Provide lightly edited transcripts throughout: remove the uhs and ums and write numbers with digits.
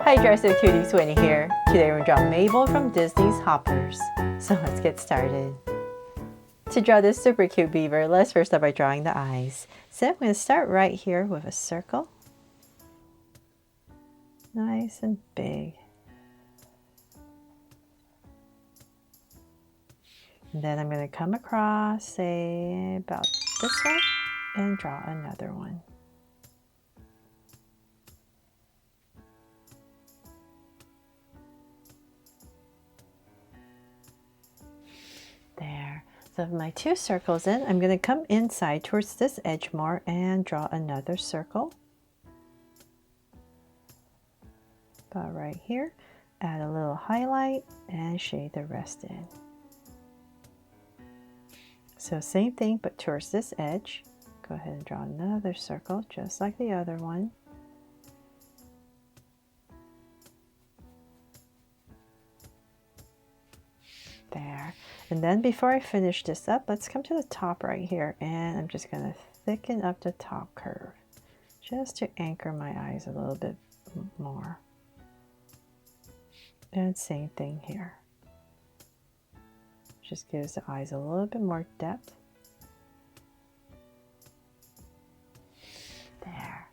Hi Dresser Cuties, Winnie here. Today we're drawing Mabel from Disney's Hoppers. So let's get started. To draw this super cute beaver, let's first start by drawing the eyes. So I'm going to start right here with a circle. Nice and big. And then I'm going to come across, say about this way, and draw another one. There. So with my two circles in, I'm going to come inside towards this edge more and draw another circle. About right here. Add a little highlight and shade the rest in. So same thing, but towards this edge. Go ahead and draw another circle just like the other one. There. And then before I finish this up, let's come to the top right here, and I'm just going to thicken up the top curve just to anchor my eyes a little bit more. And same thing here. Just gives the eyes a little bit more depth. There.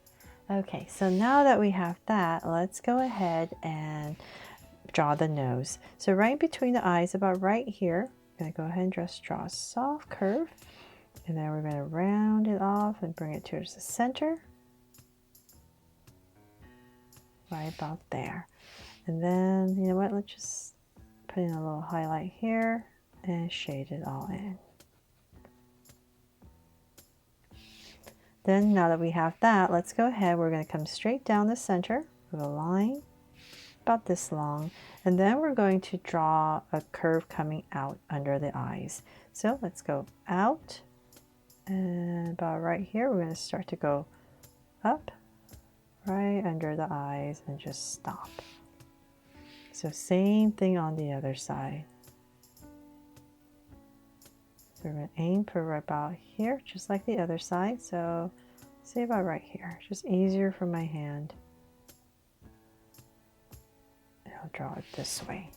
Okay, so now that we have that, let's go ahead and draw the nose. So right between the eyes, about right here, I'm going to go ahead and just draw a soft curve. And then we're going to round it off and bring it towards the center. Right about there. And then, you know what, let's just put in a little highlight here and shade it all in. Then now that we have that, let's go ahead, we're going to come straight down the center with a line about this long, and then we're going to draw a curve coming out under the eyes. So let's go out, and about right here, we're going to start to go up, right under the eyes, and just stop. So same thing on the other side. So we're going to aim for right about here, just like the other side. So say about right here, just easier for my hand. And I'll draw it this way.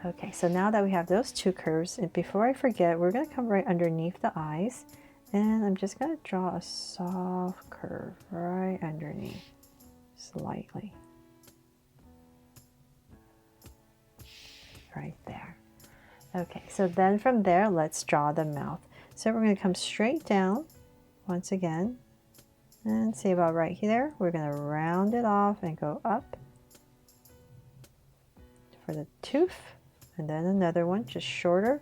Okay, so now that we have those two curves, and before I forget, we're going to come right underneath the eyes, and I'm just going to draw a soft curve right underneath, slightly. Right there. Okay, so then from there, let's draw the mouth. So we're going to come straight down once again, and see about right here, we're going to round it off and go up for the tooth, and then another one just shorter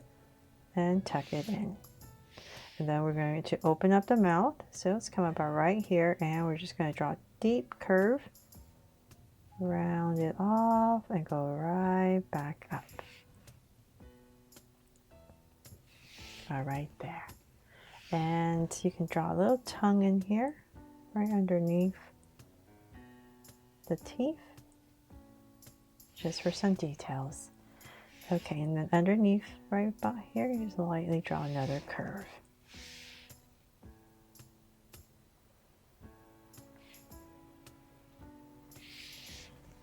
and tuck it in. And then we're going to open up the mouth. So let's come about right here, and we're just going to draw a deep curve, round it off, and go right back up. Right there. And you can draw a little tongue in here, right underneath the teeth, just for some details. Okay, and then underneath, right about here, you just lightly draw another curve.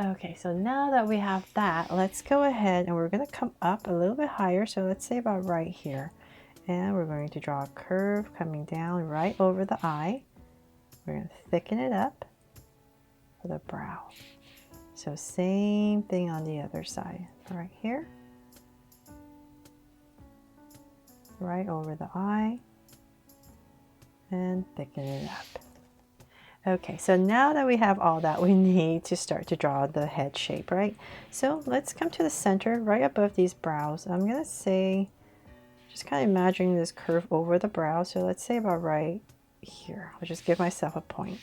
Okay, so now that we have that, let's go ahead and we're going to come up a little bit higher. So let's say about right here. And we're going to draw a curve coming down right over the eye. We're going to thicken it up for the brow. So same thing on the other side. Right here. Right over the eye. And thicken it up. Okay, so now that we have all that, we need to start to draw the head shape, right? So let's come to the center, right above these brows. I'm going to say, just kind of imagining this curve over the brow. So let's say about right here. I'll just give myself a point.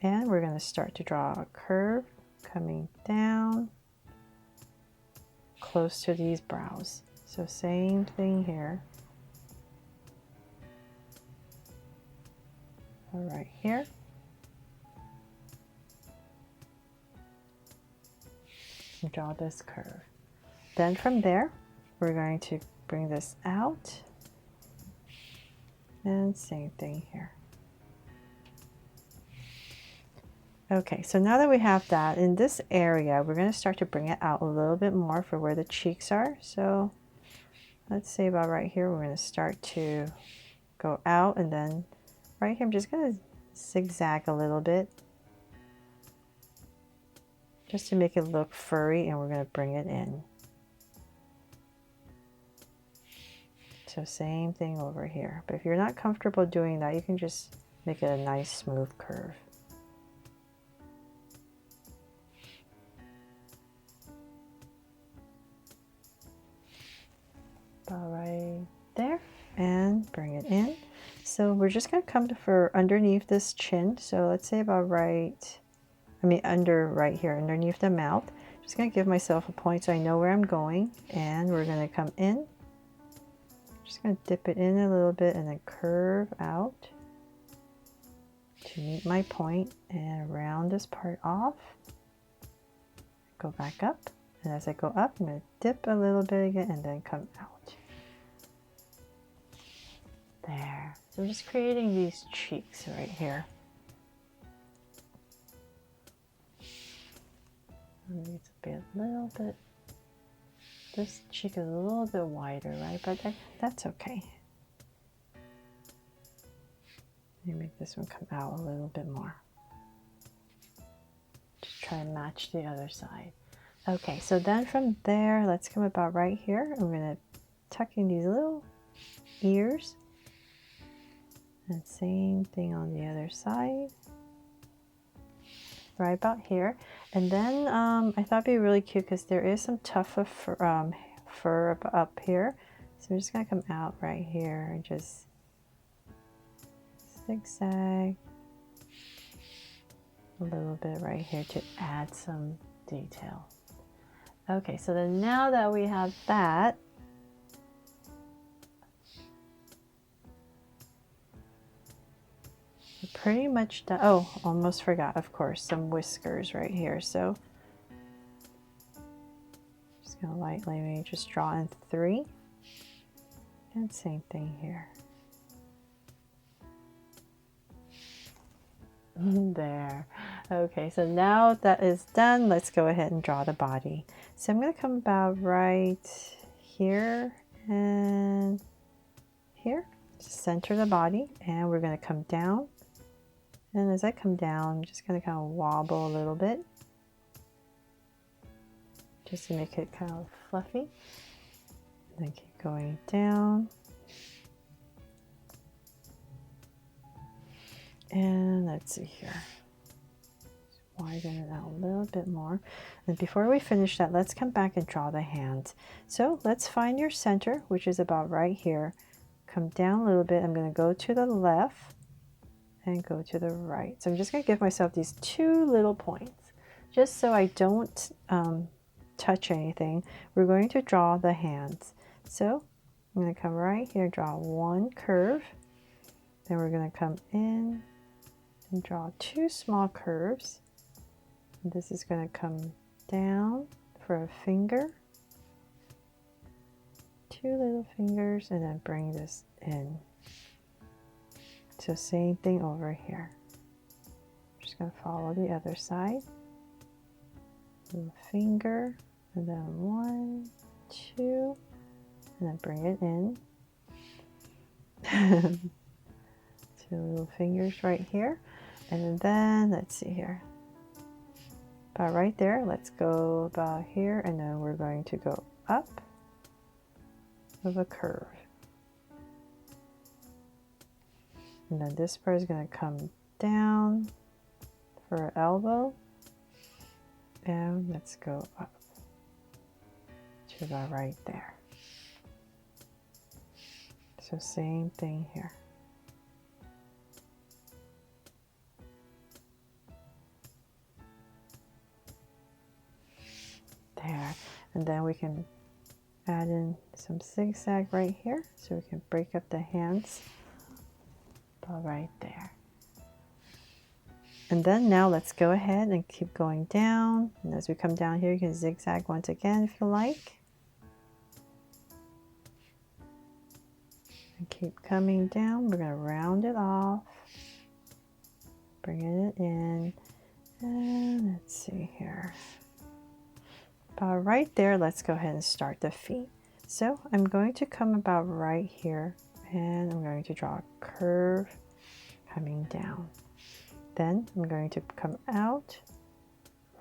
And we're going to start to draw a curve coming down close to these brows. So same thing here. Right here. And draw this curve. Then from there, we're going to bring this out, and same thing here. Okay, so now that we have that in this area, we're going to start to bring it out a little bit more for where the cheeks are. So let's say about right here, we're going to start to go out, and then right here, I'm just going to zigzag a little bit just to make it look furry, and we're going to bring it in. So same thing over here. But if you're not comfortable doing that, you can just make it a nice smooth curve. About right there, and bring it in. So we're just going to come for underneath this chin. So let's say about under right here, underneath the mouth. Just going to give myself a point so I know where I'm going. And we're going to come in. Just going to dip it in a little bit and then curve out to meet my point and round this part off. Go back up. And as I go up, I'm going to dip a little bit again and then come out. There. So I'm just creating these cheeks right here. It needs to be a little bit, this cheek is a little bit wider, right? But that's okay. Let me make this one come out a little bit more. Just try and match the other side. Okay, so then from there, let's come about right here. I'm going to tuck in these little ears. And same thing on the other side. Right about here. And then I thought it'd be really cute because there is some tuft of fur up here. So I'm just going to come out right here and just zigzag a little bit right here to add some detail. Okay, so then now that we have that, pretty much done. Oh, almost forgot, of course, some whiskers right here. So just gonna lightly just draw in 3, and same thing here. There. Okay, so now that is done, let's go ahead and draw the body. So I'm going to come about right here and here, center the body, and we're going to come down. And as I come down, I'm just going to kind of wobble a little bit just to make it kind of fluffy. And then keep going down. And let's see here. Widen it out a little bit more. And before we finish that, let's come back and draw the hands. So let's find your center, which is about right here. Come down a little bit. I'm going to go to the left and go to the right. So I'm just going to give myself these 2 little points just so I don't touch anything. We're going to draw the hands. So I'm going to come right here, draw 1 curve. Then we're going to come in and draw 2 small curves. And this is going to come down for a finger, 2 little fingers, and then bring this in. So same thing over here. I'm just going to follow the other side. Little finger, and then 1, 2, and then bring it in. 2 little fingers right here. And then let's see here. About right there, let's go about here, and then we're going to go up with a curve. And then this part is going to come down for an elbow, and let's go up to about right there. So same thing here. There. And then we can add in some zigzag right here so we can break up the hands about right there. And then now let's go ahead and keep going down. And as we come down here, you can zigzag once again if you like. And keep coming down. We're going to round it off, bringing it in, And let's see here. About right there, let's go ahead and start the feet. So I'm going to come about right here, and I'm going to draw a curve coming down. Then I'm going to come out,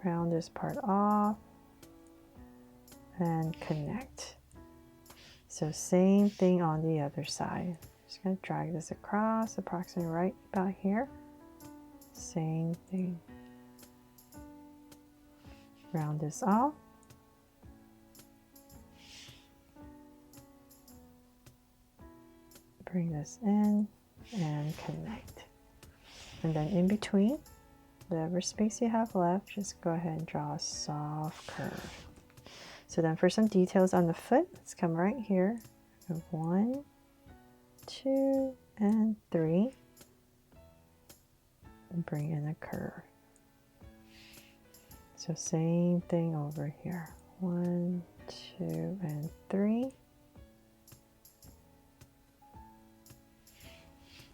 round this part off, and connect. So same thing on the other side. Just going to drag this across, approximately right about here. Same thing. Round this off. Bring this in and connect. And then in between, whatever space you have left, just go ahead and draw a soft curve. So then for some details on the foot, let's come right here. 1, 2, and 3. And bring in a curve. So same thing over here. 1, 2, and 3.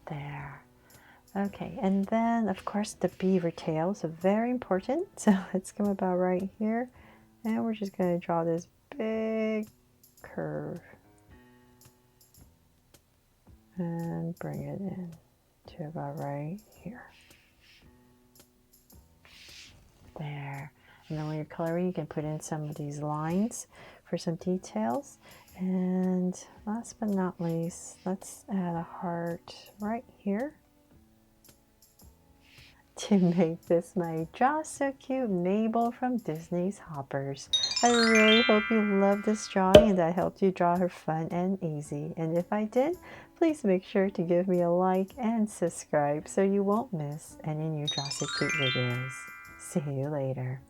There. Okay, and then of course the beaver tail is very important. So let's come about right here, and we're just going to draw this big curve and bring it in to about right here. There. And then when you're coloring, you can put in some of these lines for some details. And last but not least, let's add a heart right here to make this my Draw So Cute Mabel from Disney's Hoppers. I really hope you loved this drawing and that I helped you draw her fun and easy. And if I did, please make sure to give me a like and subscribe so you won't miss any new Draw So Cute videos. See you later.